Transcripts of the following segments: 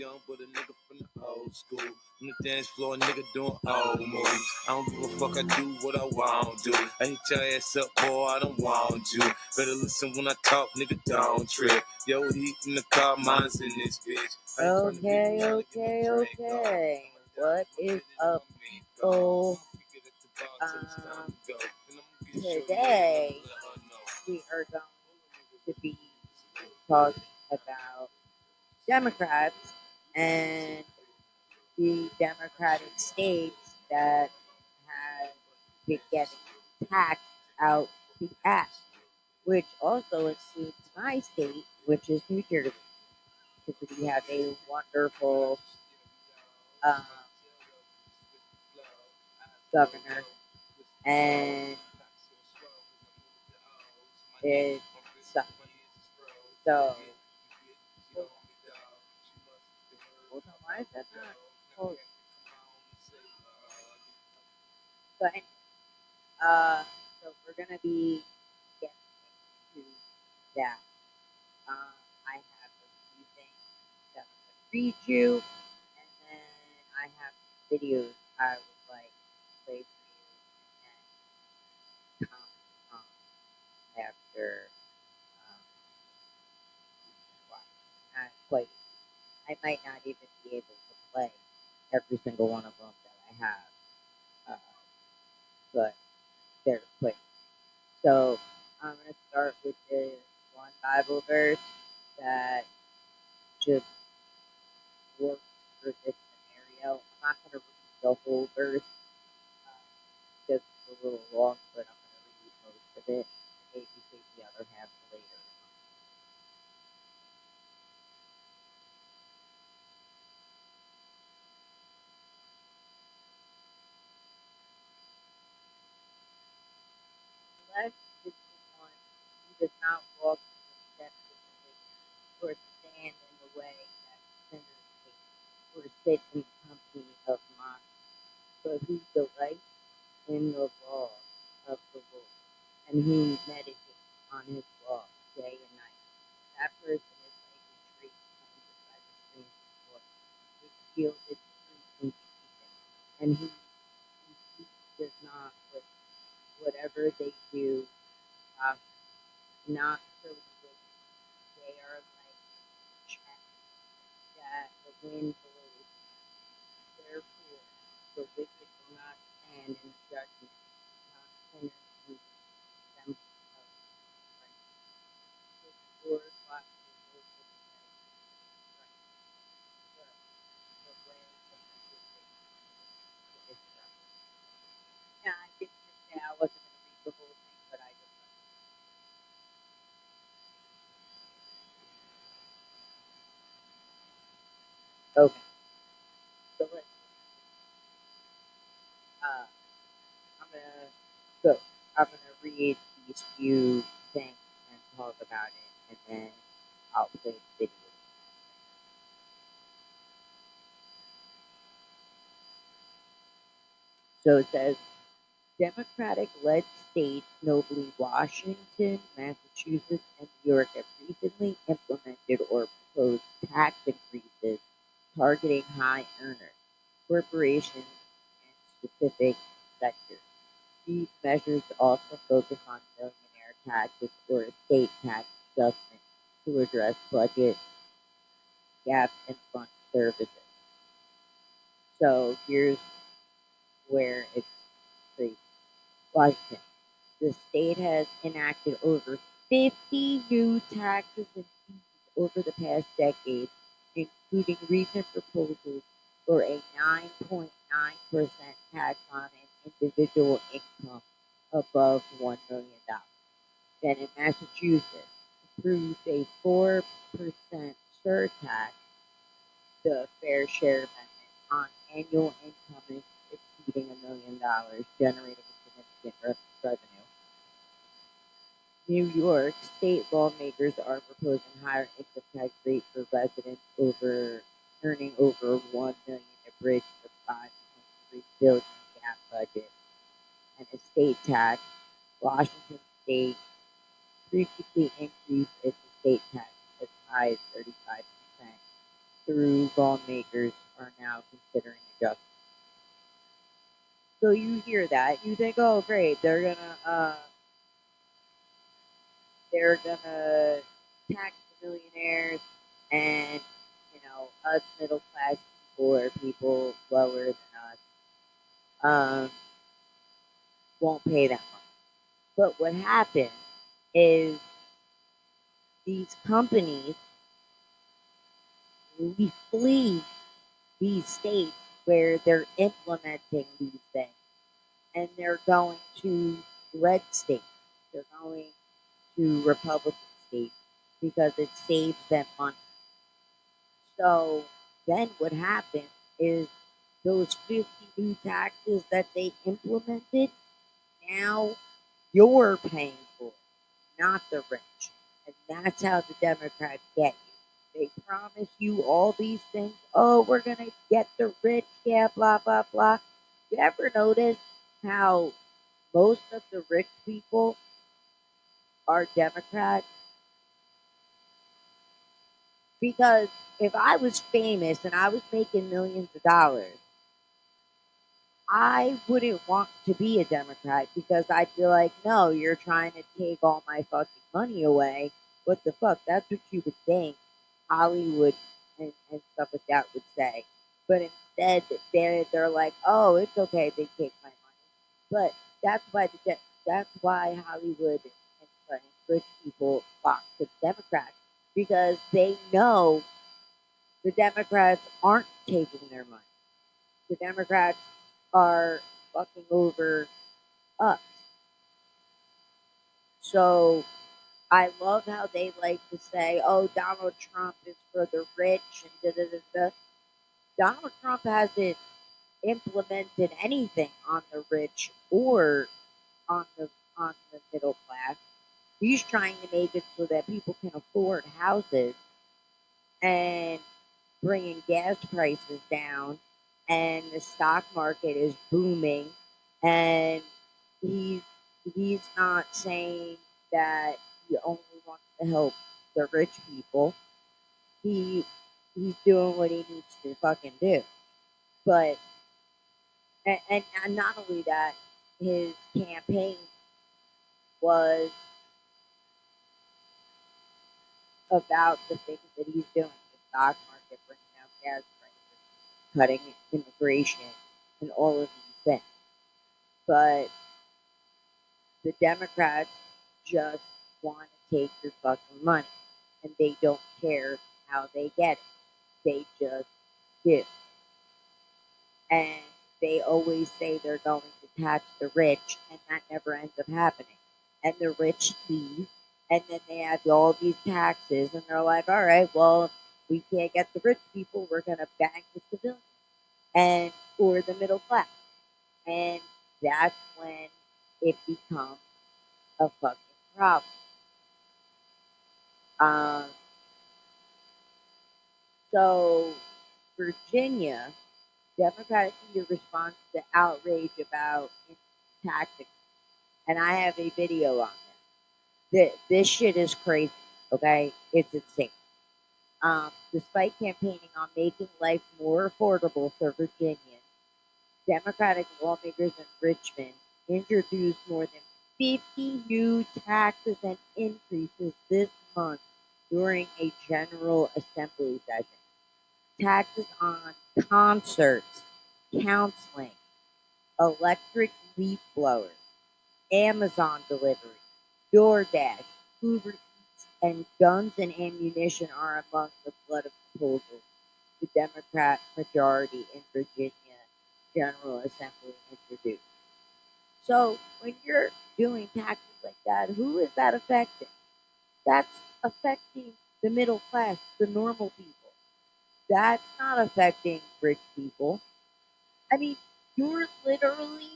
young, but a nigga from the old school. On the dance floor, a nigga doing old moves. I don't give a fuck, I do what I want to. I hit your ass up, boy, I don't want you. Better listen when I talk, nigga, don't trip. Yo, heat in the car, mine's in this bitch. Okay. What is up, people? Today we are going to be talking about Democrats and the Democratic states that have been getting taxed out the ass, which also includes my state, which is New Jersey, because we have a wonderful governor, and it sucks. So, hold on, why is that not closed? But anyway, so we're gonna be getting into that. I have a few things that I'm gonna read you, and then I have some videos I would like to play for you, and then comment on after play. I might not even be able to play every single one of them that I have, but they're quick. So I'm going to start with this one Bible verse that just works for this scenario. I'm not going to read the whole verse because it's a little long, but I'm going to read most of it and maybe save the other half for later. Blessed is the one who does not walk in the steps of the wicked, or stand in the way that sinners take, or sit in the company of mockers, but who delights in the law of the Lord, and who meditates on his law day and night. That person is like a tree planted by the streams of water, which yields its fruit in season, and whose leaf does not wither. Whatever they do, not so the wicked. They are like chaff that the wind blows. Therefore, the wicked will not stand in the judgment, not sinners in the assembly of the righteous. The Lord watches over the righteous, but the way of the wicked is destruction. Now, I did just say I wasn't going to read the whole thing, but I just okay. So let's. I'm gonna go. I'm gonna read these few things and talk about it, and then I'll play the video. So it says Democratic-led states, notably Washington, Massachusetts, and New York, have recently implemented or proposed tax increases targeting high earners, corporations, and specific sectors. These measures also focus on millionaire taxes or estate tax adjustments to address budget gaps and fund services. So here's where it's crazy. Washington. The state has enacted over 50 new taxes and fees over the past decade, including recent proposals for a 9.9% tax on an individual income above $1 million. Then in Massachusetts, approved a 4% surtax, the Fair Share Amendment, on annual income exceeding $1 million, generating a significant revenue. New York state lawmakers are proposing higher income tax rate for residents earning over $1 million to bridge the $5.3 billion gap budget, and estate tax. Washington State previously increased its estate tax as high as 35%, through lawmakers are now considering adjustments. So you hear that, you think, oh great, they're gonna tax the millionaires, and us middle class people or people lower than us won't pay that much. But what happens is these companies flee these states where they're implementing these things, and they're going to red states. They're going to Republican states because it saves them money. So then what happens is those 50 new taxes that they implemented, now you're paying for it, not the rich. And that's how the Democrats get you. They promise you all these things. Oh, we're going to get the rich. Yeah, blah, blah, blah. You ever notice how most of the rich people are Democrats? Because if I was famous and I was making millions of dollars, I wouldn't want to be a Democrat because I'd be like, no, you're trying to take all my fucking money away. What the fuck? That's what you would think Hollywood and stuff like that would say. But instead, they're like, oh, it's okay, they take my money. But that's why Hollywood and rich people flock to the Democrats, because they know the Democrats aren't taking their money. The Democrats are fucking over us. So I love how they like to say, oh, Donald Trump is for the rich and da da da da. Donald Trump hasn't implemented anything on the rich or on the middle class. He's trying to make it so that people can afford houses and bringing gas prices down, and the stock market is booming, and he's he's not saying that he only wants to help the rich people. He he's doing what he needs to fucking do. But and not only that, his campaign was about the things that he's doing: the stock market, bringing down gas prices, cutting immigration, and all of these things. But the Democrats just want to take your fucking money, and they don't care how they get it. They just do. And they always say they're going to tax the rich, and that never ends up happening. And the rich leave, and then they have all these taxes, and they're like, all right, well, if we can't get the rich people, we're going to bang the civilians and or the middle class. And that's when it becomes a fucking problem. Um, so Virginia, Democratic leader responds to outrage about taxing, and I have a video on this. This shit is crazy. Okay, it's insane. Despite campaigning on making life more affordable for Virginians, Democratic lawmakers in Richmond introduced more than 50 new taxes and increases this month during a General Assembly session. Taxes on concerts, counseling, electric leaf blowers, Amazon delivery, DoorDash, Uber Eats, and guns and ammunition are among the flood of proposals the Democrat majority in Virginia General Assembly introduced. So when you're doing taxes like that, who is that affecting? That's affecting the middle class, the normal people. That's not affecting rich people. I mean, you're literally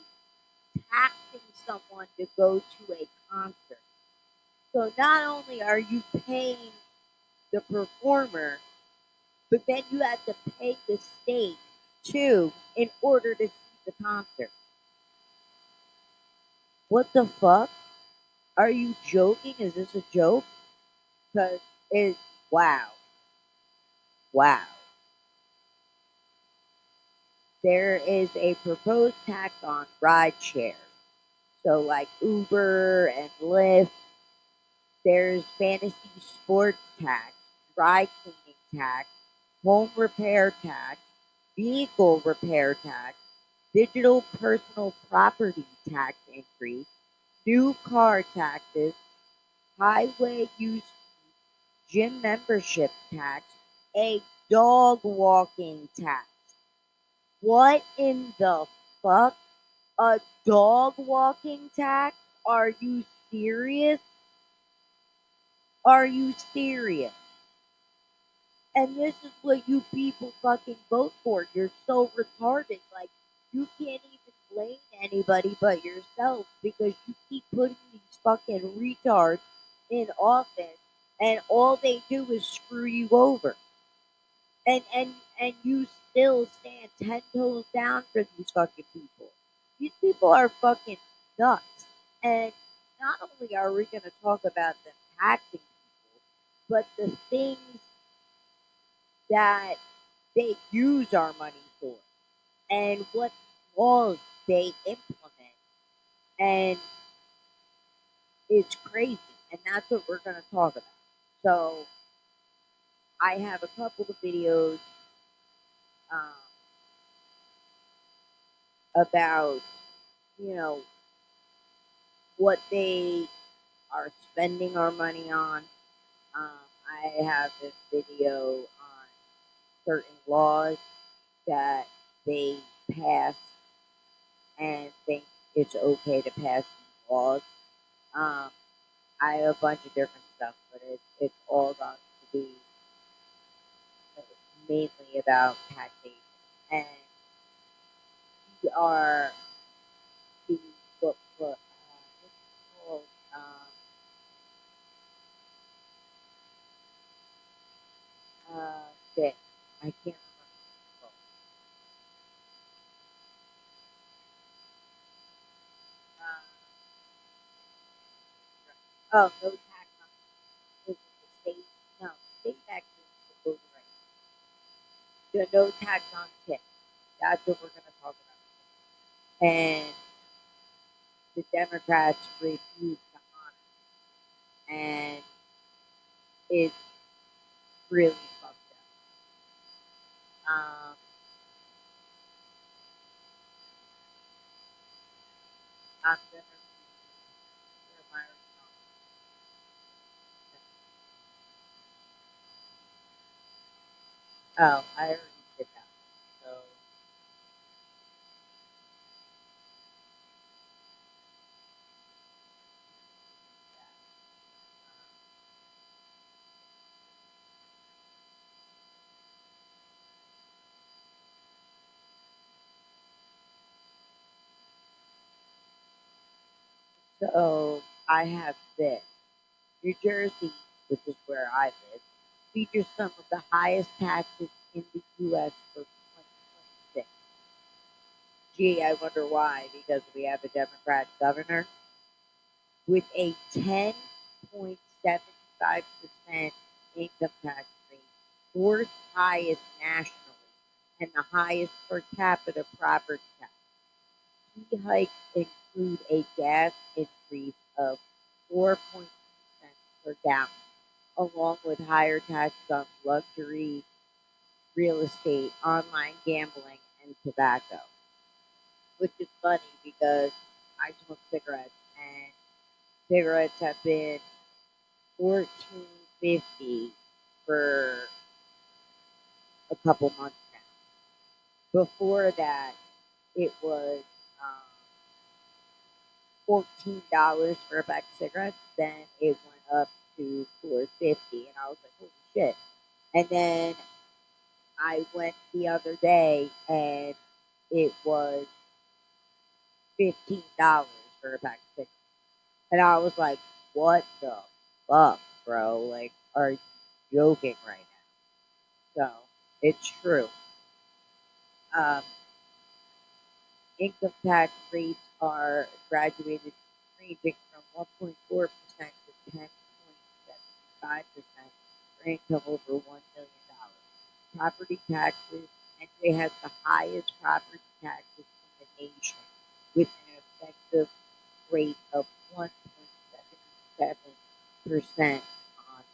taxing someone to go to a concert. So not only are you paying the performer, but then you have to pay the state too in order to see the concert. What the fuck? Are you joking? Is this a joke? Because it, wow, wow. there is a proposed tax on rideshare. So, like Uber and Lyft, there's fantasy sports tax, dry cleaning tax, home repair tax, vehicle repair tax, digital personal property tax increase, new car taxes, highway use, gym membership tax, a dog walking tax. What in the fuck? A dog walking tax? Are you serious? Are you serious? And this is what you people fucking vote for. You're so retarded. Like, you can't even blame anybody but yourself because you keep putting these fucking retards in office and all they do is screw you over. And you still stand 10 toes down for these fucking people. These people are fucking nuts. And not only are we gonna talk about them taxing people, but the things that they use our money for and what laws they implement. And it's crazy. And that's what we're going to talk about. So I have a couple of videos um, about, you know, what they are spending our money on. I have this video on certain laws that they pass and think it's okay to pass these laws. Um, I have a bunch of different stuff, but it's all going to be mainly about taxation. And we are the what it's called shit. I can't remember what it's called. Oh, no tax on is it the state? No, state actually is the right. The no tax on tips. That's what we're going to talk about. And the Democrats refuse to honor, and it's really fucked up. I'm gonna read my response. Oh, I already did that. So so I have this. New Jersey, which is where I live, features some of the highest taxes in the U.S. for 2026. Gee, I wonder why, because we have a Democrat governor with a 10.75% income tax rate, fourth highest nationally, and the highest per capita property tax. Key hikes include a gas increase of 4.2 cents per gallon, along with higher taxes on luxury real estate, online gambling, and tobacco. Which is funny because I smoke cigarettes and cigarettes have been $14.50 for a couple months now. Before that, it was um, $14 for a pack of cigarettes. Then it went up to $4.50, and I was like, "Holy shit!" And then I went the other day, and it was $15 for a pack of cigarettes, and I was like, "What the fuck, bro? Like, are you joking right now?" So it's true. Um, income tax rates are graduated ranging from 1.4% to 10.75% for income over $1 million. Property taxes and they have the highest property taxes in the nation, with an effective rate of 1.77% on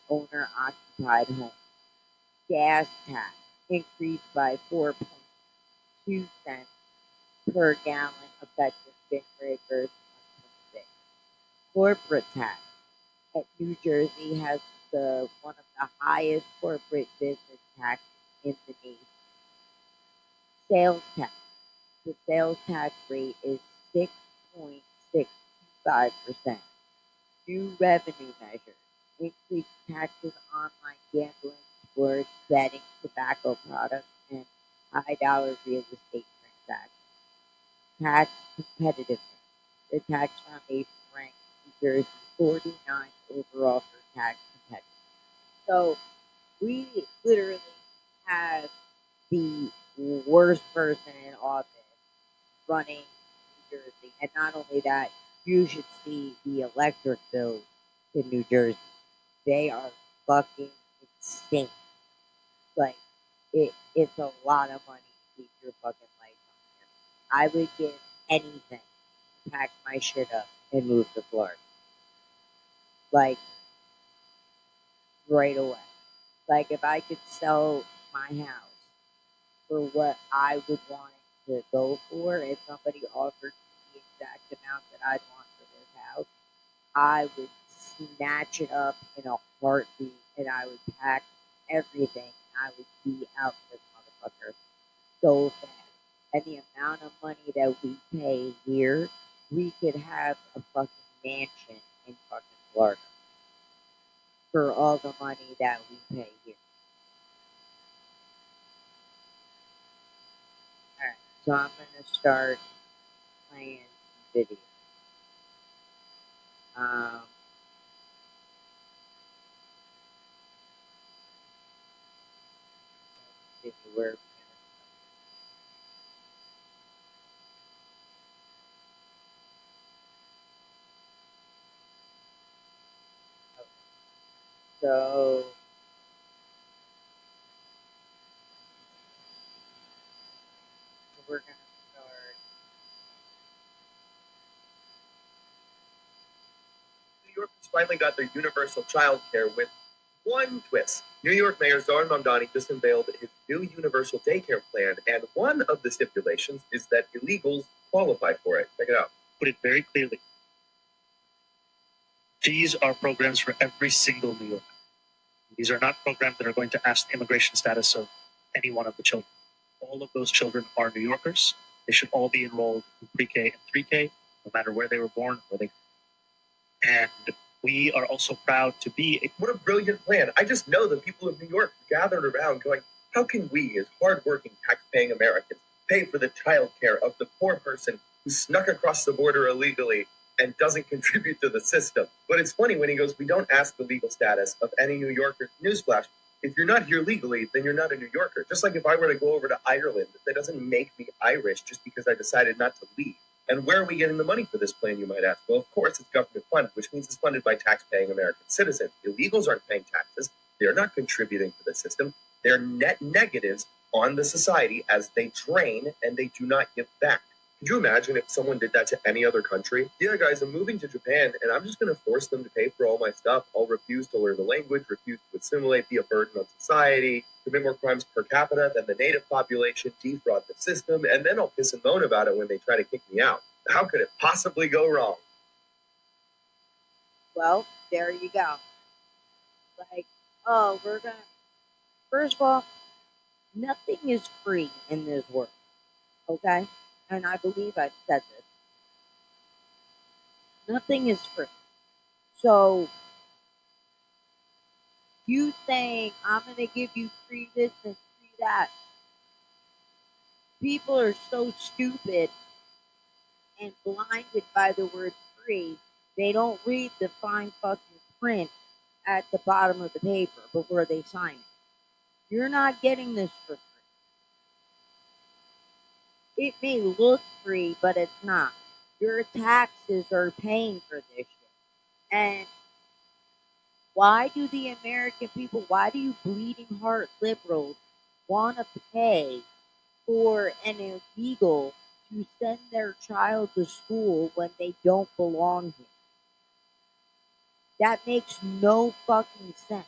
owner-occupied homes. Gas tax increased by 4.2 cents per gallon effective January 1st, 2026. Corporate tax at New Jersey has the one of the highest corporate business taxes in the nation. Sales tax. The sales tax rate is 6.625%. New revenue measures increase taxes on online gambling, sports, betting, tobacco products, and high dollar real estate transactions. Tax competitiveness. The Tax Foundation ranks New Jersey 49th overall for tax competitiveness. So we literally have the worst person in office running New Jersey. And not only that, you should see the electric bills in New Jersey. They are fucking insane. Like, it's a lot of money to keep your fucking lights on here. I would give anything to pack my shit up and move to Florida. Like, right away. Like, if I could sell my house for what I would want it to go for, if somebody offered me the exact amount that I'd want for this house, I would snatch it up in a heartbeat and I would pack everything and I would be out this motherfucker so fast. And the amount of money that we pay here, we could have a fucking mansion in fucking Florida for all the money that we pay here. Alright, so I'm gonna start playing some videos. Let's see where we're gonna start. So we're gonna start. New Yorkers finally got their universal child care with one twist. New York Mayor Zohran Mamdani just unveiled his new universal daycare plan, and one of the stipulations is that illegals qualify for it. Check it out. Put it very clearly. These are programs for every single New Yorker. These are not programs that are going to ask the immigration status of any one of the children. All of those children are New Yorkers. They should all be enrolled in pre-K and 3K, no matter where they were born, and we are also proud to be What a brilliant plan. I just know the people of New York gathered around going, how can we, as hardworking, tax-paying Americans, pay for the child care of the poor person who snuck across the border illegally and doesn't contribute to the system? But it's funny when he goes, we don't ask the legal status of any New Yorker. Newsflash, if you're not here legally, then you're not a New Yorker. Just like if I were to go over to Ireland, that doesn't make me Irish just because I decided not to leave. And where are we getting the money for this plan, you might ask? Well, of course, it's government funded, which means it's funded by tax-paying American citizens. Illegals aren't paying taxes. They're not contributing to the system. They're net negatives on the society as they drain and they do not give back. Could you imagine if someone did that to any other country? Yeah, guys, I'm moving to Japan and I'm just going to force them to pay for all my stuff. I'll refuse to learn the language, refuse to assimilate, be a burden on society, commit more crimes per capita than the native population, defraud the system, and then I'll piss and moan about it when they try to kick me out. How could it possibly go wrong? Well, there you go. Like, oh, we're gonna. First of all, nothing is free in this world. Okay? And I believe I've said this. Nothing is free. So, you saying, I'm going to give you free this and free that. People are so stupid and blinded by the word free, they don't read the fine fucking print at the bottom of the paper before they sign it. You're not getting this for free. It may look free, but it's not. Your taxes are paying for this shit. And why do the American people, why do you bleeding heart liberals want to pay for an illegal to send their child to school when they don't belong here. That makes no fucking sense.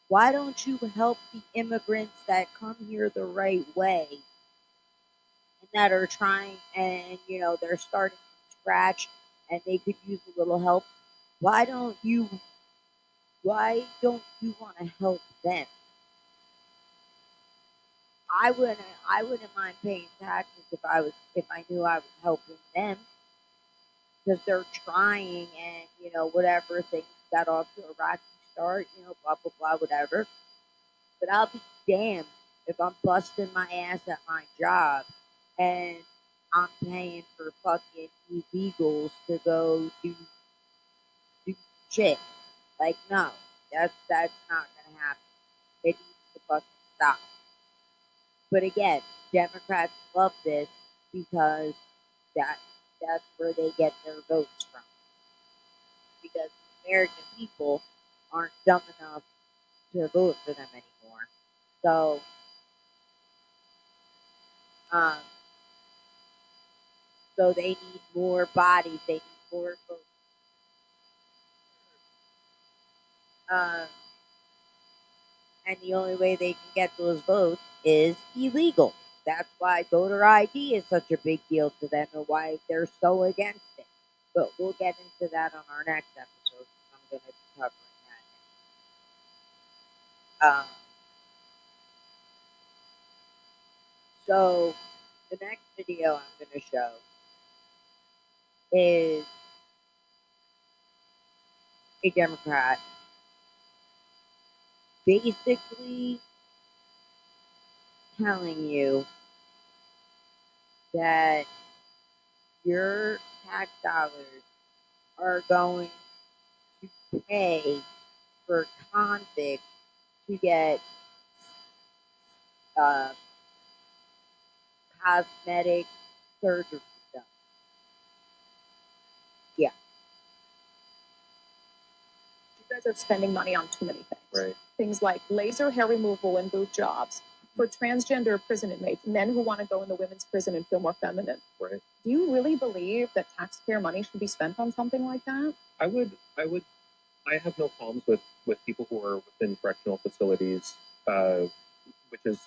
Why don't you help the immigrants that come here the right way and that are trying and they're starting from scratch and they could use a little help? Why don't you want to help them? I wouldn't mind paying taxes if I knew I was helping them because they're trying and whatever things got off to a rocky start, blah blah blah whatever. But I'll be damned if I'm busting my ass at my job and I'm paying for fucking illegals to go do shit. Like no, that's not gonna happen. It needs to fucking stop. But again, Democrats love this because that's where they get their votes from. Because the American people aren't dumb enough to vote for them anymore. So, so they need more bodies. They need more votes. And the only way they can get those votes is illegal. That's why voter ID is such a big deal to them and why they're so against it. But we'll get into that on our next episode. I'm going to be covering that. So the next video I'm going to show is a Democrat basically telling you that your tax dollars are going to pay for convicts to get cosmetic surgery done. Yeah. You guys are spending money on too many things. Right. Things like laser hair removal and boob jobs for transgender prison inmates, men who want to go in the women's prison and feel more feminine. Right. Do you really believe that taxpayer money should be spent on something like that? I have no qualms with people who are within correctional facilities, which is,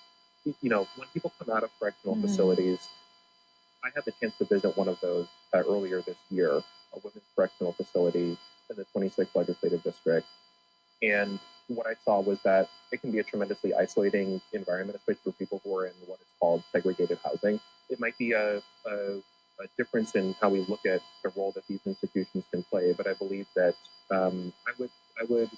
when people come out of correctional facilities, I had the chance to visit one of those earlier this year, a women's correctional facility in the 26th legislative district. And what I saw was that it can be a tremendously isolating environment, especially for people who are in what is called segregated housing. It might be a difference in how we look at the role that these institutions can play, but I believe that I would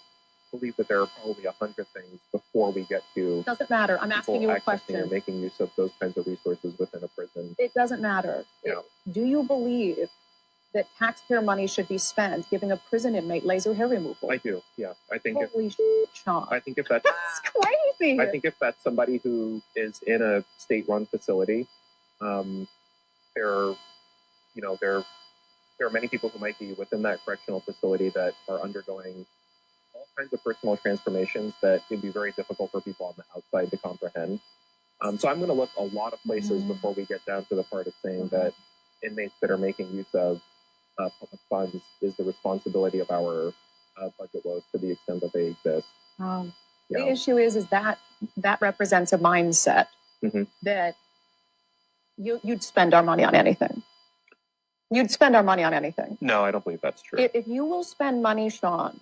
believe that there are probably 100 things before we get to. Doesn't matter. I'm asking you a accessing question. or making use of those kinds of resources within a prison. It doesn't matter. Yeah. Do you believe that taxpayer money should be spent giving a prison inmate laser hair removal? I do. Yeah. I think Holy shit, Sean. I think if that's That's crazy. I think if that's somebody who is in a state-run facility, there are many people who might be within that correctional facility that are undergoing all kinds of personal transformations that would be very difficult for people on the outside to comprehend. So I'm going to look a lot of places before we get down to the part of saying that inmates that are making use of public funds is the responsibility of our budget woes to the extent that they exist. The issue is that represents a mindset that you'd spend our money on anything. You'd spend our money on anything. No, I don't believe that's true. If you will spend money, Sean,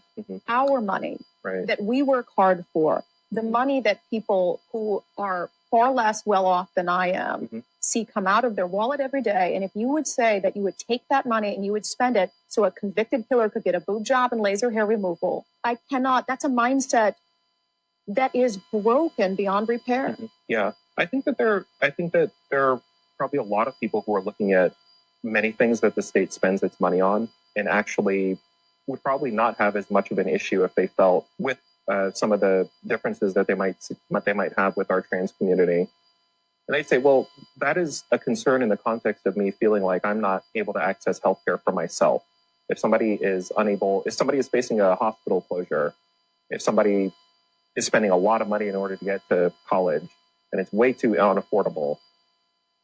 our money Right. that we work hard for, the money that people who are far less well off than I am see come out of their wallet every day. And if you would say that you would take that money and you would spend it so a convicted killer could get a boob job and laser hair removal, I cannot. That's a mindset that is broken beyond repair. Yeah, I think that there are probably a lot of people who are looking at many things that the state spends its money on and actually would probably not have as much of an issue if they felt with some of the differences that they might have with our trans community. And I'd say, well, that is a concern in the context of me feeling like I'm not able to access healthcare for myself. If somebody is facing a hospital closure, if somebody is spending a lot of money in order to get to college and it's way too unaffordable,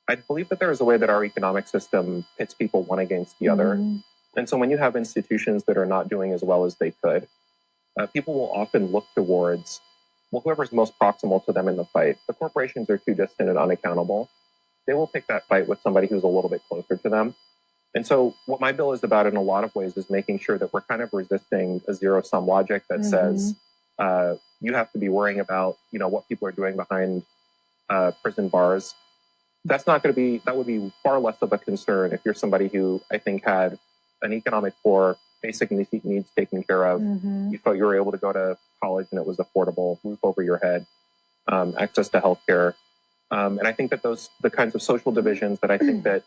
I believe that there is a way that our economic system pits people one against the other. And so when you have institutions that are not doing as well as they could, people will often look towards, well, whoever's most proximal to them in the fight. The corporations are too distant and unaccountable. They will pick that fight with somebody who's a little bit closer to them. And so what my bill is about in a lot of ways is making sure that we're kind of resisting a zero-sum logic that says you have to be worrying about, what people are doing behind prison bars. That's not going to be, that would be far less of a concern if you're somebody who I think had an economic poor, basic needs taken care of. You felt you were able to go to college and it was affordable, roof over your head, access to healthcare. And I think that the kinds of social divisions that I think that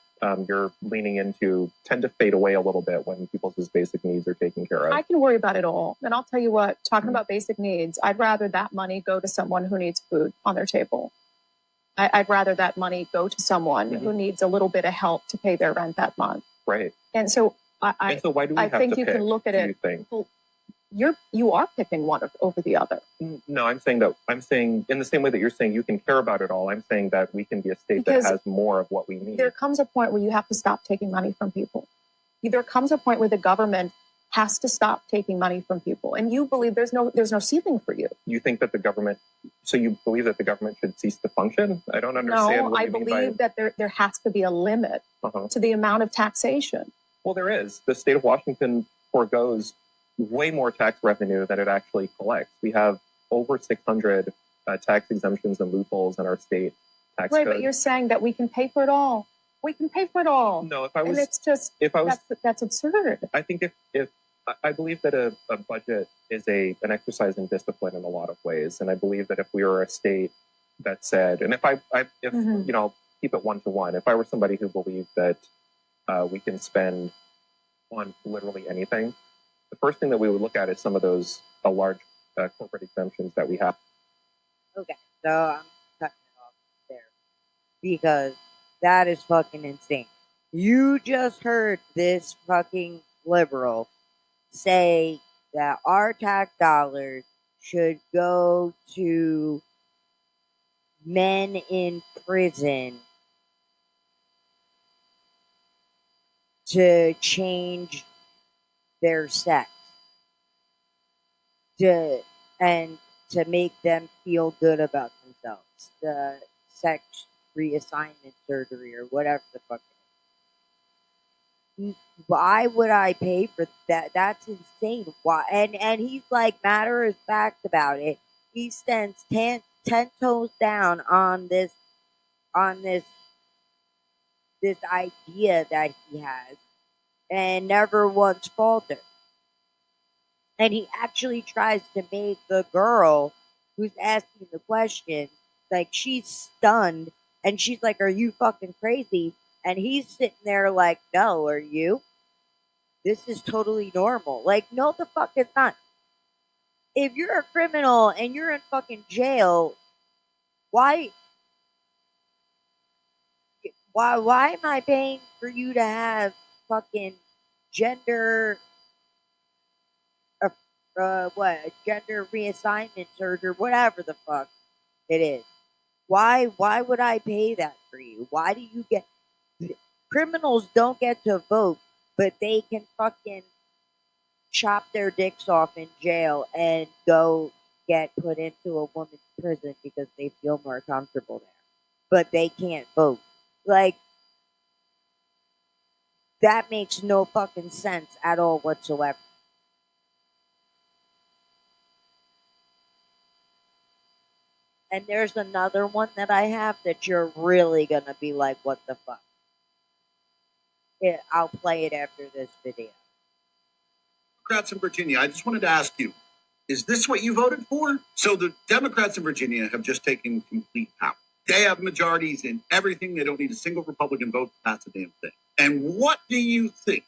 you're leaning into tend to fade away a little bit when people's basic needs are taken care of. I can worry about it all. And I'll tell you what, talking about basic needs, I'd rather that money go to someone who needs food on their table. I'd rather that money go to someone who needs a little bit of help to pay their rent that month. Right. And so And so why do we have think to you pick, can look at do it. you think? You are picking one over the other. No, I'm saying in the same way that you're saying you can care about it all, I'm saying that we can be a state Because that has more of what we need. There comes a point where you have to stop taking money from people. There comes a point where the government has to stop taking money from people. And you believe there's no ceiling for you. You think that you believe that the government should cease to function? I don't understand No, what I you mean believe that there has to be a limit to the amount of taxation. Well, there is. The state of Washington forgoes way more tax revenue than it actually collects. We have over 600 tax exemptions and loopholes in our state tax code. But you're saying that we can pay for it all. We can pay for it all. No, and it's just, that's absurd. I think if I believe that a budget is an exercise in discipline in a lot of ways. And I believe that if we were a state that said, and if keep it 1-to-1, if I were somebody who believed that we can spend on literally anything, the first thing that we would look at is some of those large corporate exemptions that we have. Okay, so I'm cutting it off there because that is fucking insane. You just heard this fucking liberal say that our tax dollars should go to men in prison to change their sex and to make them feel good about themselves. The sex reassignment surgery or whatever the fuck it is. Why would I pay for that? That's insane. Why? And he's like matter of fact about it. He stands 10 toes down on this idea that he has and never once faltered. And he actually tries to make the girl who's asking the question, like, she's stunned. And she's like, are you fucking crazy? And he's sitting there like, no, are you? This is totally normal. Like, no, the fuck it's not. If you're a criminal and you're in fucking jail, why am I paying for you to have fucking gender gender reassignment surgery, whatever the fuck it is? Why would I pay that for you? Why do you get criminals don't get to vote, but they can fucking chop their dicks off in jail and go get put into a woman's prison because they feel more comfortable there. But they can't vote. Like, that makes no fucking sense at all whatsoever. And there's another one that I have that you're really gonna be like, what the fuck? I'll play it after this video. Democrats in Virginia, I just wanted to ask you, is this what you voted for? So the Democrats in Virginia have just taken complete power. They have majorities in everything. They don't need a single Republican vote to pass a damn thing. And what do you think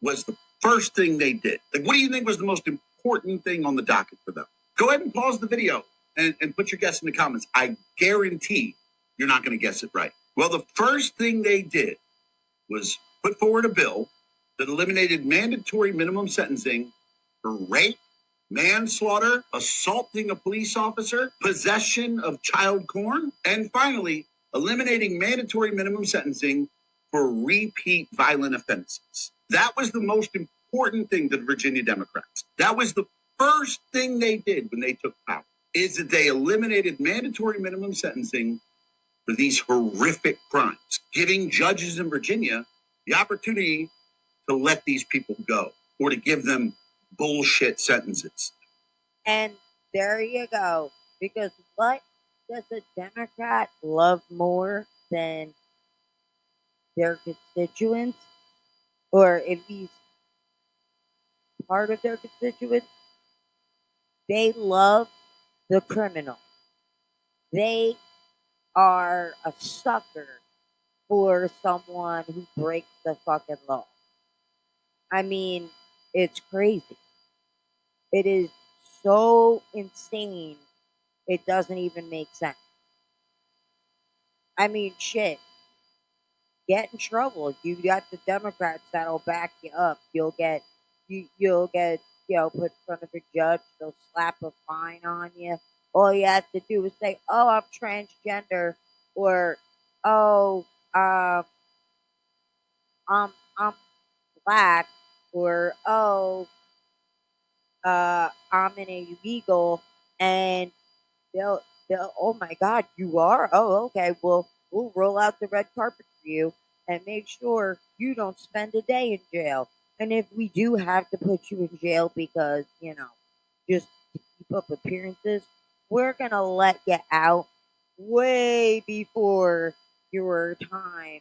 was the first thing they did? Like, what do you think was the most important thing on the docket for them? Go ahead and pause the video and put your guess in the comments. I guarantee you're not going to guess it right. Well, the first thing they did was put forward a bill that eliminated mandatory minimum sentencing for rape, manslaughter, assaulting a police officer, possession of child porn, and finally, eliminating mandatory minimum sentencing for repeat violent offenses. That was the most important thing to the Virginia Democrats. That was the first thing they did when they took power, is that they eliminated mandatory minimum sentencing for these horrific crimes, giving judges in Virginia the opportunity to let these people go or to give them bullshit sentences. And there you go. Because what does a Democrat love more than their constituents, or at least part of their constituents? They love the criminal. They are a sucker for someone who breaks the fucking law. I mean, it's crazy. It is so insane, it doesn't even make sense. I mean, shit. Get in trouble. You got the Democrats that'll back you up. You'll get put in front of a judge. They'll slap a fine on you. All you have to do is say, "Oh, I'm transgender," or "Oh, I'm black," or "Oh, I'm an illegal," and they'll oh my God, you are? Oh, okay. Well, we'll roll out the red carpet for you and make sure you don't spend a day in jail. And if we do have to put you in jail because, just to keep up appearances, we're gonna let you out way before your time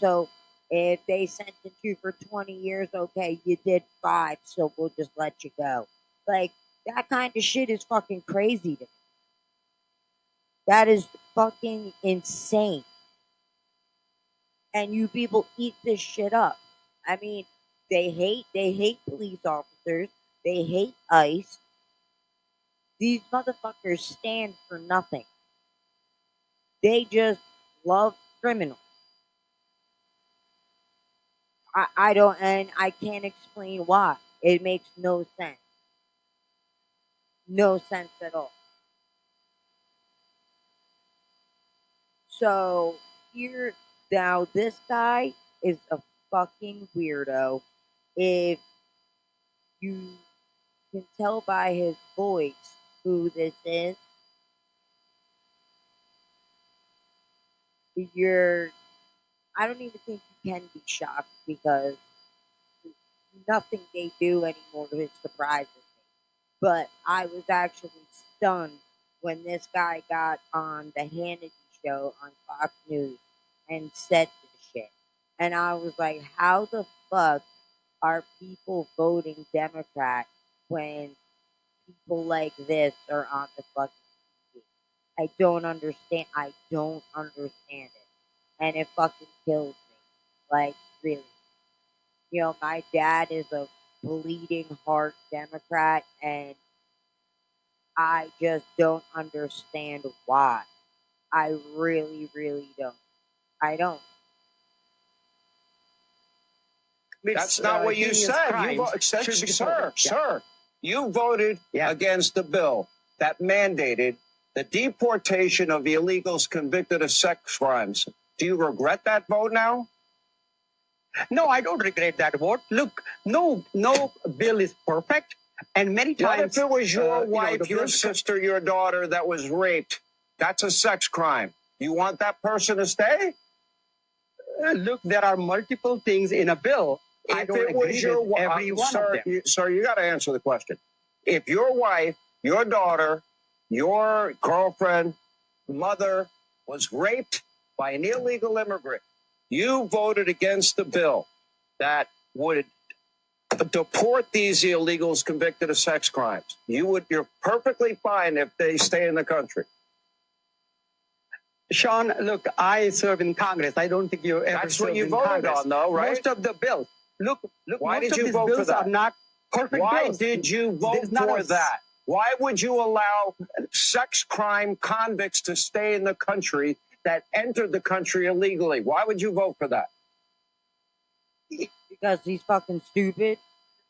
so if they sentenced you for 20 years, okay, you did 5, so we'll just let you go. Like, that kind of shit is fucking crazy to me. That is fucking insane. And you people eat this shit up. I mean, they hate police officers. They hate ICE. These motherfuckers stand for nothing. They just love criminals. I don't, and I can't explain why. It makes no sense. No sense at all. So here now, this guy is a fucking weirdo. If you can tell by his voice who this is, I don't even think you can be shocked because nothing they do anymore surprises me. But I was actually stunned when this guy got on the Hannity show on Fox News and said this shit. And I was like, how the fuck are people voting Democrat when people like this are on the fucking TV? I don't understand. I don't understand it. And it fucking kills me. Like, really. My dad is a bleeding heart Democrat, and I just don't understand why. I really, really don't. I don't. That's not what you said. Sir, you voted against the bill that mandated the deportation of illegals convicted of sex crimes. Do you regret that vote now? No, I don't regret that vote. Look, no bill is perfect. And many times... What if it was your wife, your sister, your daughter that was raped? That's a sex crime. You want that person to stay? Look, there are multiple things in a bill. I don't agree with every one of them. Sir, you got to answer the question. If your wife, your daughter, your girlfriend, mother was raped by an illegal immigrant, you voted against the bill that would deport these illegals convicted of sex crimes. You're perfectly fine if they stay in the country. Sean, look, I serve in Congress. I don't think you ever That's what served you in voted Congress. on, though, right? Most of the bills. Look. Why most did you of these vote bills for that? are not perfect Why bills. did you vote for that? Why would you allow sex crime convicts to stay in the country that entered the country illegally? Why would you vote for that? Because he's fucking stupid.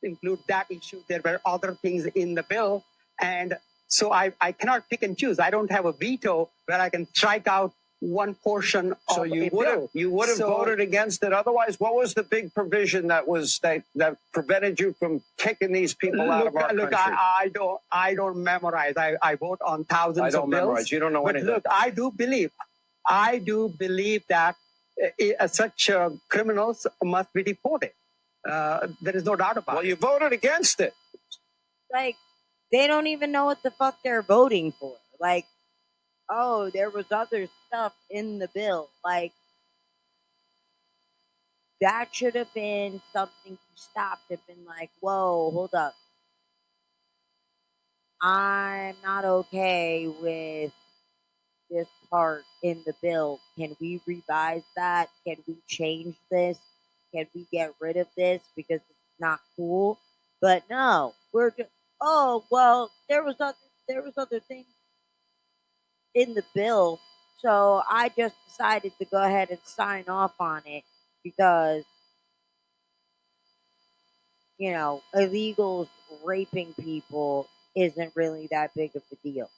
Include that issue. There were other things in the bill, and So I cannot pick and choose. I don't have a veto where I can strike out one portion So of you a would have bill. you would have So- voted against it otherwise. What was the big provision that prevented you from kicking these people out of our look, country? I don't memorize. I vote on thousands I don't of bills. memorize. You don't know but anything. Look, I do believe that such criminals must be deported. There is no doubt about Well, it. you voted against it. Like, they don't even know what the fuck they're voting for. Like, oh, there was other stuff in the bill. Like, that should have been something you stopped and been like, whoa, hold up. I'm not okay with this part in the bill. Can we revise that? Can we change this? Can we get rid of this because it's not cool? But no, we're just, oh well, there was other things in the bill, so I just decided to go ahead and sign off on it because illegals raping people isn't really that big of a deal.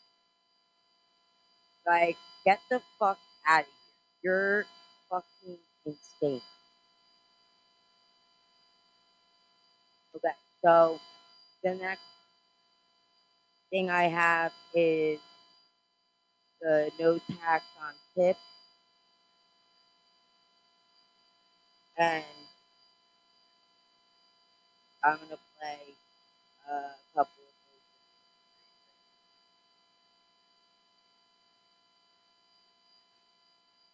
Like, get the fuck out of here. You're fucking insane. Okay, so the next thing I have is the no tax on tips. And I'm going to play a couple of those.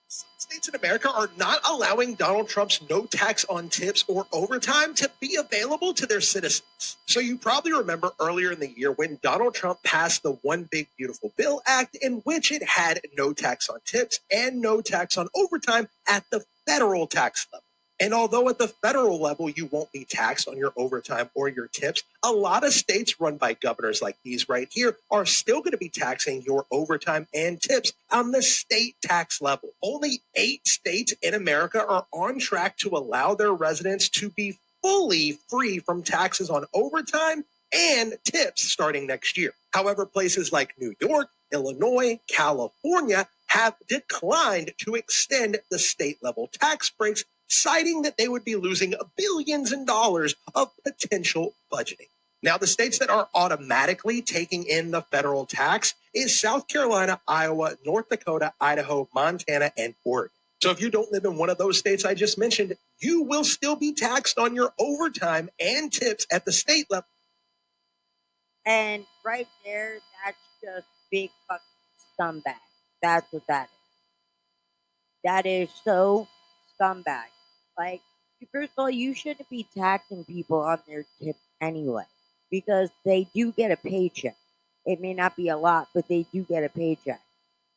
Some states in America are not allowing Donald Trump's no tax on tips or overtime to be available to their citizens. So you probably remember earlier in the year when Donald Trump passed the One Big Beautiful Bill Act, in which it had no tax on tips and no tax on overtime at the federal tax level. And although at the federal level you won't be taxed on your overtime or your tips, a lot of states run by governors like these right here are still going to be taxing your overtime and tips on the state tax level. Only 8 states in America are on track to allow their residents to be fully free from taxes on overtime and tips starting next year. However, places like New York, Illinois, California have declined to extend the state level tax breaks, citing that they would be losing billions in dollars of potential budgeting. Now, the states that are automatically taking in the federal tax is South Carolina, Iowa, North Dakota, Idaho, Montana, and Oregon. So if you don't live in one of those states I just mentioned, you will still be taxed on your overtime and tips at the state level. And right there, that's just big fucking scumbag. That's what that is. That is so scumbag. Like, first of all, you shouldn't be taxing people on their tips anyway, because they do get a paycheck. It may not be a lot, but they do get a paycheck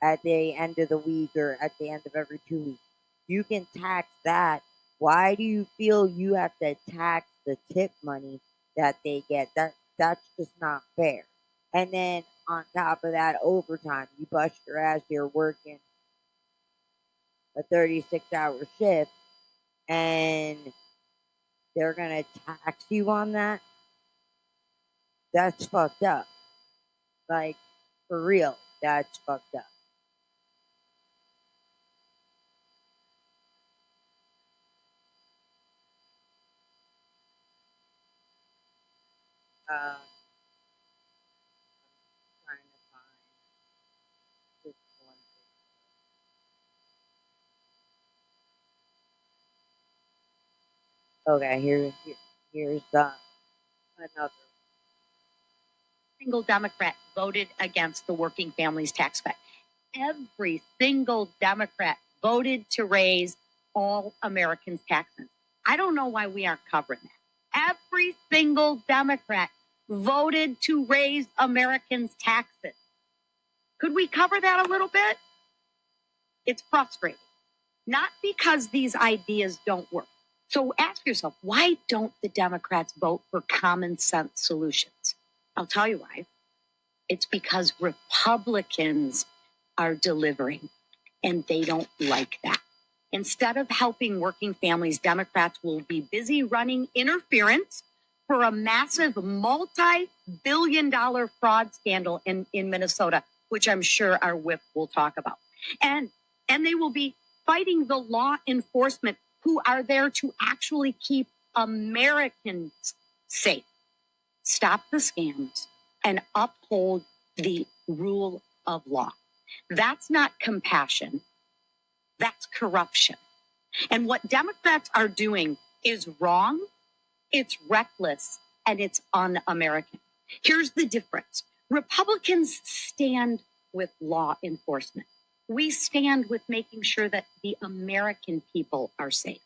at the end of the week or at the end of every 2 weeks. You can tax that. Why do you feel you have to tax the tip money that they get? That's just not fair. And then on top of that, overtime. You bust your ass, you're working a 36-hour shift, and they're going to tax you on that? That's fucked up. Like, for real, that's fucked up. I'm trying to find this one thing. Okay, here's another. Single Democrat voted against the working families tax cut. Every single Democrat voted to raise all Americans' taxes. I don't know why we aren't covering that. Every single Democrat voted to raise Americans' taxes. Could we cover that a little bit? It's frustrating. Not because these ideas don't work. So ask yourself, why don't the Democrats vote for common sense solutions? I'll tell you why. It's because Republicans are delivering, and they don't like that. Instead of helping working families, Democrats will be busy running interference for a massive multi-billion-dollar fraud scandal in Minnesota, which I'm sure our whip will talk about. And they will be fighting the law enforcement who are there to actually keep Americans safe. Stop the scams and uphold the rule of law. That's not compassion. That's corruption. And what Democrats are doing is wrong, it's reckless, and it's un-American. Here's the difference. Republicans stand with law enforcement. We stand with making sure that the American people are safe.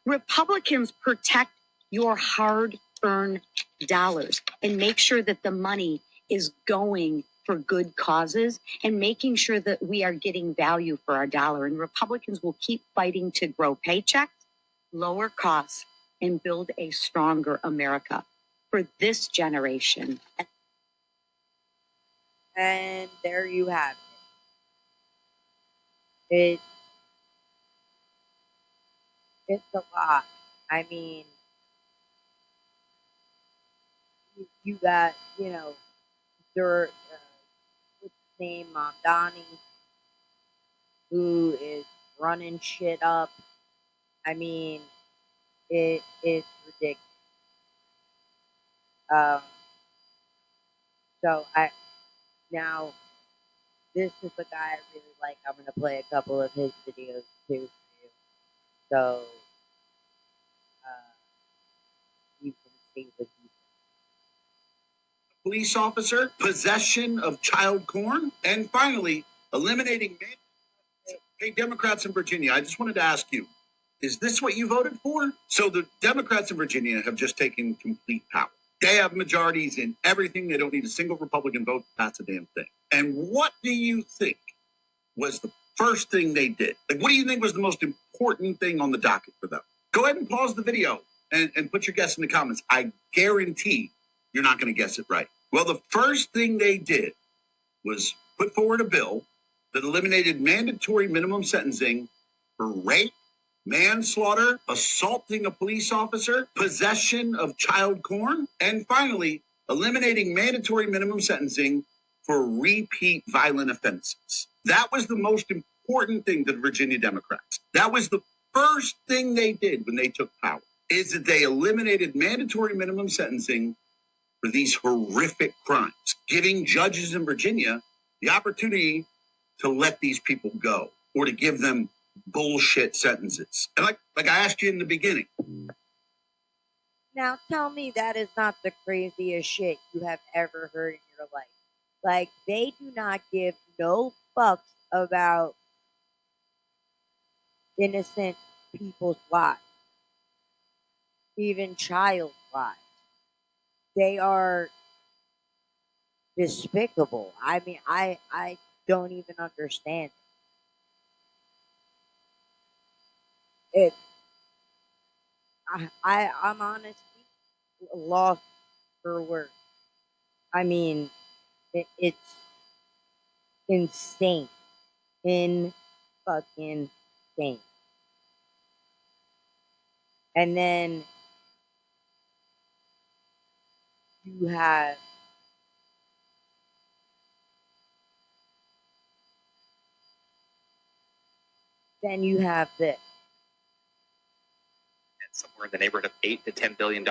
Republicans protect your hard-earned dollars and make sure that the money is going for good causes and making sure that we are getting value for our dollar. And Republicans will keep fighting to grow paychecks, lower costs, and build a stronger America for this generation. And there you have it. It's a lot. I mean, you got, what's his name, Donnie, who is running shit up. I mean, it's ridiculous. So now this is the guy I really like. I'm gonna play a couple of his videos too for you, so you can see what he. Police officer, possession of child porn, and finally, eliminating. Hey, Democrats in Virginia, I just wanted to ask you, is this what you voted for? So the Democrats in Virginia have just taken complete power. They have majorities in everything. They don't need a single Republican vote to pass a damn thing. And what do you think was the first thing they did? Like, what do you think was the most important thing on the docket for them? Go ahead and pause the video and put your guess in the comments. I guarantee you're not going to guess it right. Well, the first thing they did was put forward a bill that eliminated mandatory minimum sentencing for rape, manslaughter, assaulting a police officer, possession of child porn, and finally, eliminating mandatory minimum sentencing for repeat violent offenses. That was the most important thing to the Virginia Democrats. That was the first thing they did when they took power, is that they eliminated mandatory minimum sentencing for these horrific crimes, giving judges in Virginia the opportunity to let these people go or to give them bullshit sentences. And like I asked you in the beginning. Now tell me that is not the craziest shit you have ever heard in your life. Like, they do not give no fucks about innocent people's lives, even child lives. They are despicable. I mean, I don't even understand it. I'm honestly lost for words. I mean, it's insane. Fucking insane. And then you have this. Somewhere in the neighborhood of $8 to $10 billion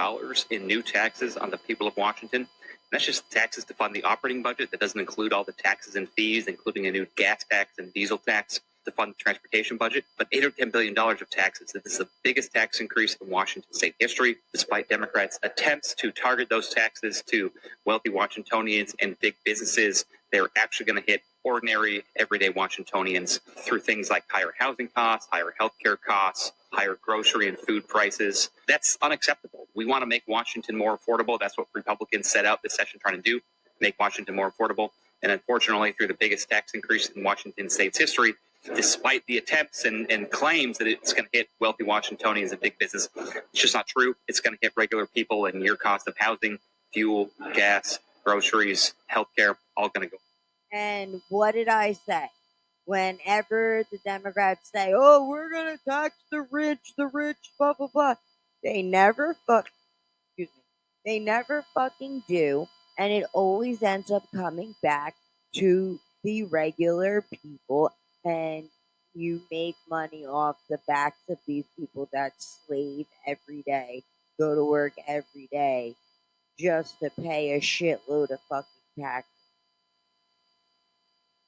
in new taxes on the people of Washington. And that's just taxes to fund the operating budget. That doesn't include all the taxes and fees, including a new gas tax and diesel tax to fund the transportation budget. But $8 or $10 billion of taxes. This is the biggest tax increase in Washington state history, despite Democrats' attempts to target those taxes to wealthy Washingtonians and big businesses. They're actually going to hit ordinary, everyday Washingtonians through things like higher housing costs, higher healthcare costs, higher grocery and food prices. That's unacceptable. We want to make Washington more affordable. That's what Republicans set out this session trying to do, make Washington more affordable. And unfortunately, through the biggest tax increase in Washington state's history, despite the attempts and claims that it's going to hit wealthy Washingtonians and big business, it's just not true. It's going to hit regular people, and your cost of housing, fuel, gas, groceries, healthcare, all going to go. And what did I say? Whenever the Democrats say, "Oh, we're gonna tax the rich, blah blah blah," they never They never fucking do. And it always ends up coming back to the regular people. And you make money off the backs of these people that slave every day, go to work every day, just to pay a shitload of fucking taxes.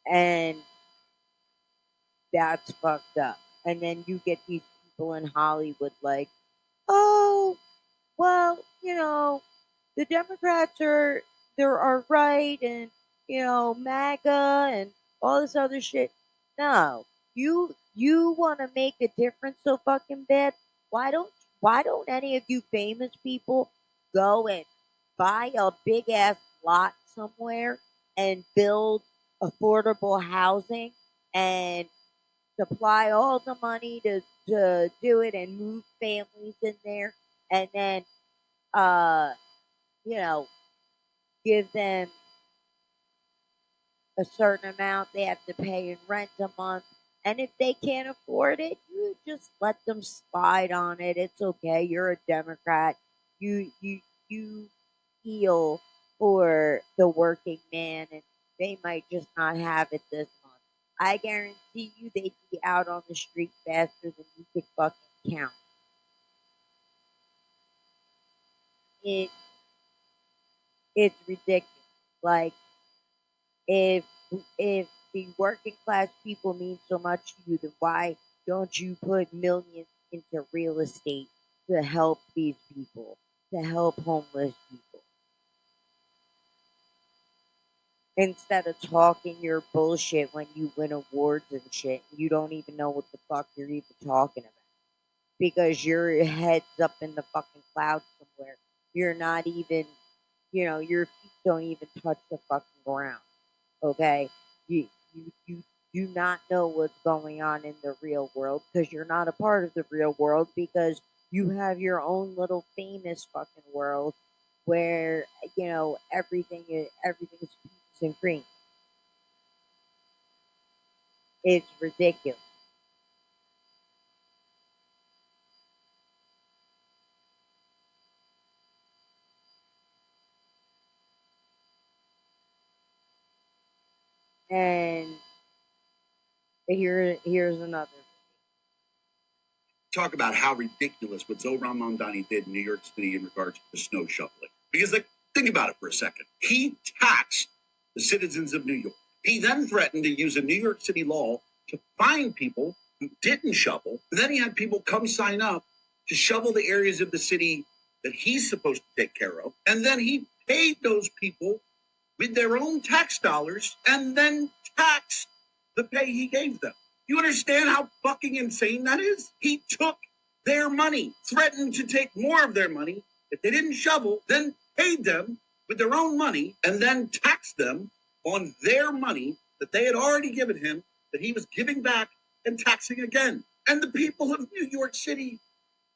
And that's fucked up. And then you get these people in Hollywood like, oh, well, the Democrats are right, and MAGA and all this other shit. No, you want to make a difference so fucking bad. Why don't any of you famous people go and buy a big ass lot somewhere and build affordable housing and supply all the money to do it and move families in there, and then uh you know give them a certain amount they have to pay in rent a month. And if they can't afford it, you just let them slide on it. It's okay. You're a Democrat. You feel for the working man, and they might just not have it this month. I guarantee you they'd be out on the street faster than you could fucking count. It it's ridiculous. Like, if if the working class people mean so much to you, then why don't you put millions into real estate to help these people, to help homeless people, instead of talking your bullshit when you win awards and shit? You don't even know what the fuck you're even talking about because your head's up in the fucking clouds somewhere. You're not even, your feet don't even touch the fucking ground. Okay, you do not know what's going on in the real world because you're not a part of the real world, because you have your own little famous fucking world where everything's peaches and cream. It's ridiculous. And here's another. Talk about how ridiculous what Zohran Mamdani did in New York City in regards to snow shoveling. Because, think about it for a second. He taxed the citizens of New York. He then threatened to use a New York City law to fine people who didn't shovel. And then he had people come sign up to shovel the areas of the city that he's supposed to take care of. And then he paid those people with their own tax dollars and then taxed the pay he gave them. You understand how fucking insane that is? He took their money, threatened to take more of their money if they didn't shovel, then paid them with their own money, and then taxed them on their money that they had already given him, that he was giving back and taxing again. And the people of New York City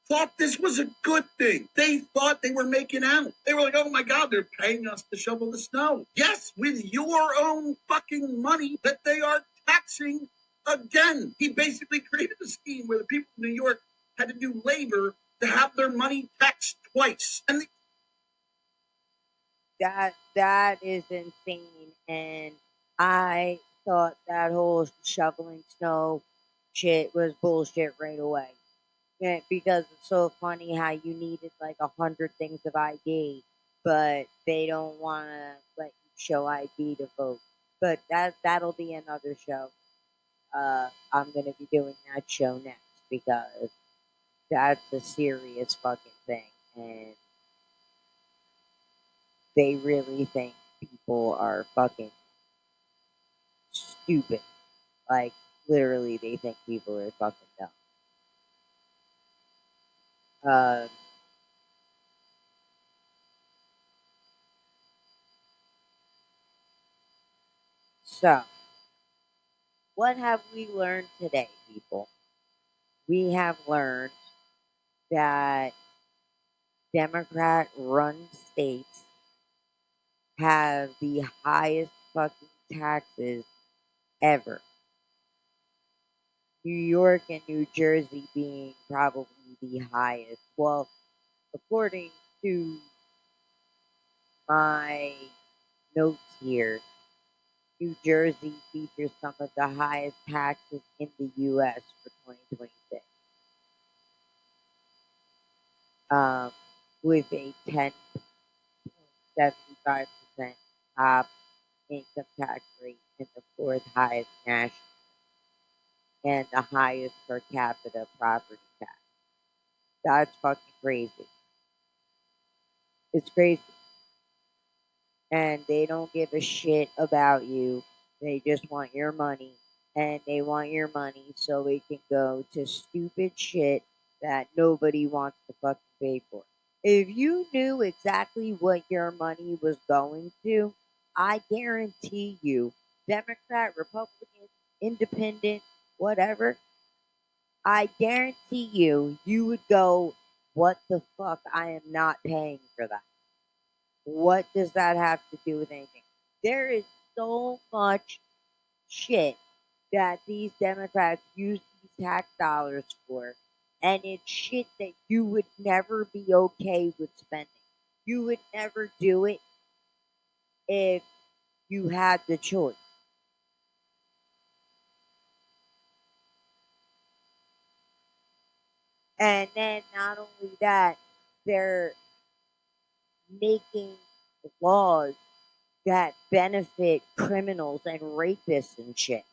thought this was a good thing. They thought they were making out. They were like, oh my God, they're paying us to shovel the snow. Yes, with your own fucking money that they are taxing again. He basically created a scheme where the people of New York had to do labor to have their money taxed twice. And that is insane. And I thought that whole shoveling snow shit was bullshit right away. Yeah, because it's so funny how you needed like 100 things of ID, but they don't want to let you show ID to vote. But that'll be another show. I'm gonna be doing that show next because that's a serious fucking thing, and they really think people are fucking stupid. Like, literally, they think people are fucking dumb. Uh, so, what have we learned today, people? We have learned that Democrat run states have the highest fucking taxes ever. New York and New Jersey being probably the highest. Well, according to my notes here. New Jersey features some of the highest taxes in the U.S. for 2026, with a 10.75% top income tax rate and the fourth highest national and the highest per capita property tax. That's fucking crazy. It's crazy. And they don't give a shit about you. They just want your money. And they want your money so it can go to stupid shit that nobody wants to fucking pay for. If you knew exactly what your money was going to, I guarantee you, Democrat, Republican, Independent, whatever, I guarantee you, you would go, what the fuck? I am not paying for that. What does that have to do with anything? There is so much shit that these Democrats use these tax dollars for, and it's shit that you would never be okay with spending. You would never do it if you had the choice. And then not only that, they're making laws that benefit criminals and rapists and shit.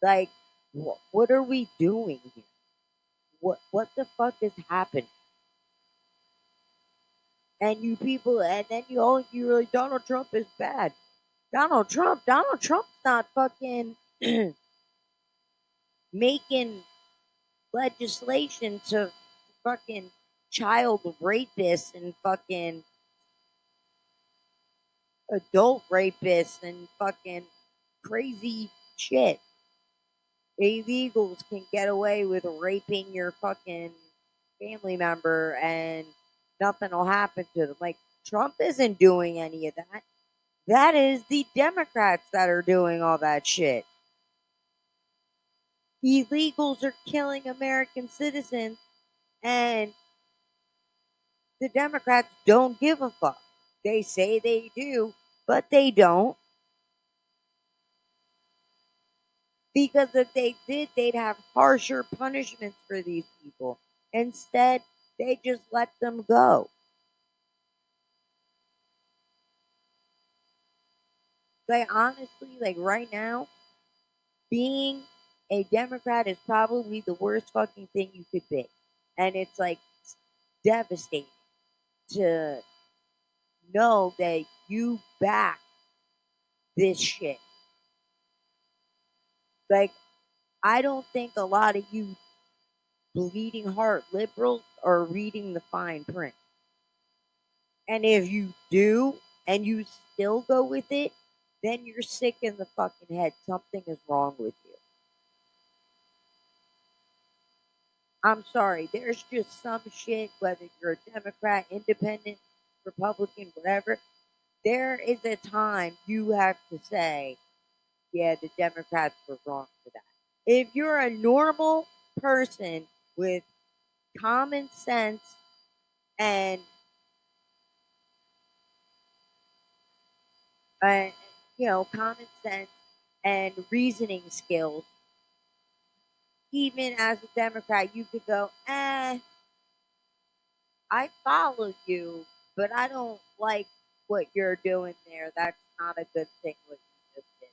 Like, what are we doing here? What the fuck is happening? And you people, and then you're like, Donald Trump is bad. Donald Trump's not fucking making legislation to fucking child rapists and fucking adult rapists and fucking crazy shit. Illegals can get away with raping your fucking family member and nothing will happen to them. Like, Trump isn't doing any of that. That is the Democrats that are doing all that shit. Illegals are killing American citizens, and the Democrats don't give a fuck. They say they do, but they don't. Because if they did, they'd have harsher punishments for these people. Instead, they just let them go. Like, honestly, like right now, being a Democrat is probably the worst fucking thing you could be. And it's like devastating to know that you back this shit. Like, I don't think a lot of you bleeding heart liberals are reading the fine print. And if you do and you still go with it, then you're sick in the fucking head. Something is wrong with you. I'm sorry. There's just some shit, whether you're a Democrat, Independent, Republican, whatever, there is a time you have to say, yeah, the Democrats were wrong for that. If you're a normal person with common sense and uh, common sense and reasoning skills, even as a Democrat, you could go, I follow you, but I don't like what you're doing there. That's not a good thing what you just did.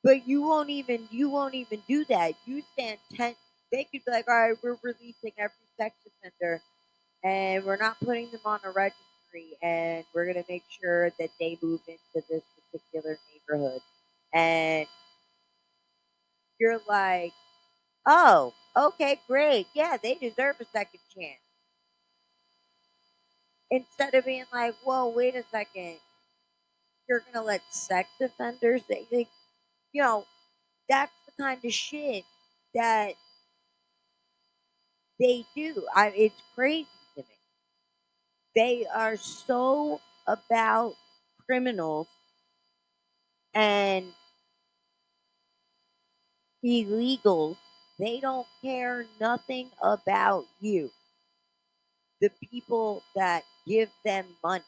But you won't even do that. You stand 10. They could be like, all right, we're releasing every sex offender, and we're not putting them on a registry, and we're gonna make sure that they move into this particular neighborhood. And you're like, oh, okay, great, yeah, they deserve a second chance. Instead of being like, whoa, wait a second, you're gonna let sex offenders? That's the kind of shit that they do. It's crazy to me. They are so about criminals and illegals. They don't care nothing about you. The people that give them money.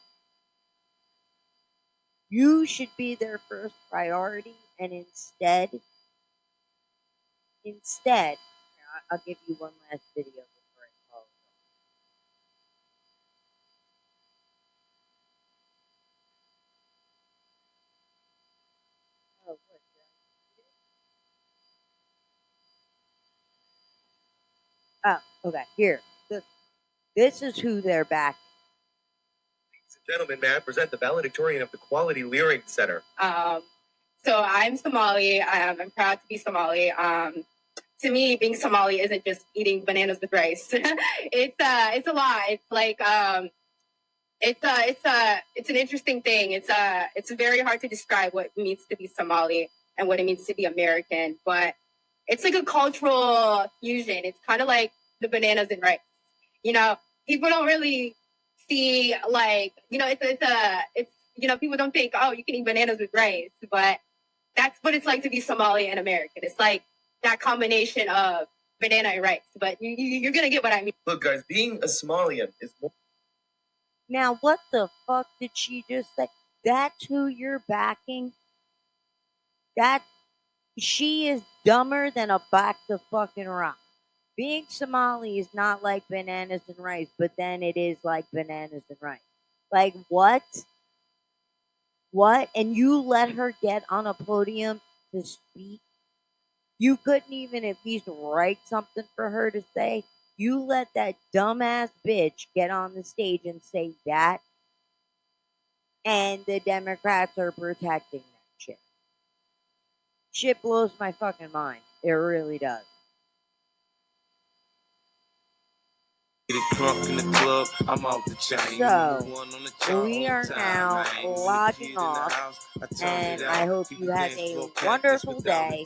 You should be their first priority, and instead, I'll give you one last video before I call it. Oh, what? Oh, okay. Here, this is who they're backing. Ladies and gentlemen, may I present the valedictorian of the Quality Leering Center? So I'm Somali. I'm proud to be Somali. To me, being Somali isn't just eating bananas with rice. It's a lot. It's like it's an interesting thing. It's very hard to describe what it means to be Somali and what it means to be American. But it's like a cultural fusion. It's kind of like the bananas and rice. You know, people don't really see like it's people don't think, oh, you can eat bananas with rice, but that's what it's like to be Somali and American. It's like that combination of banana and rice. But you're gonna get what I mean. Look, guys, being a Somalian is more. Now, what the fuck did she just say? That's who you're backing? That she is dumber than a box of fucking rocks. Being Somali is not like bananas and rice, but then it is like bananas and rice. Like, what? What? And you let her get on a podium to speak? You couldn't even at least write something for her to say? You let that dumbass bitch get on the stage and say that, and the Democrats are protecting that shit. Shit blows my fucking mind. It really does. Get drunk in the club, I'm off the chain. So, we are now logging off, and I hope you have a wonderful day,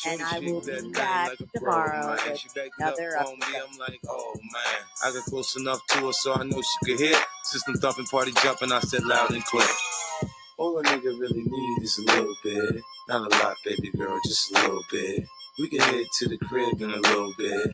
and I will be back tomorrow with another episode. I'm like, oh man, I got close enough to her so I know she could hear. System thumping, party jumping, I said loud and clear. All a nigga really need is a little bit. Not a lot, baby girl, just a little bit. We can head to the crib in a little bit.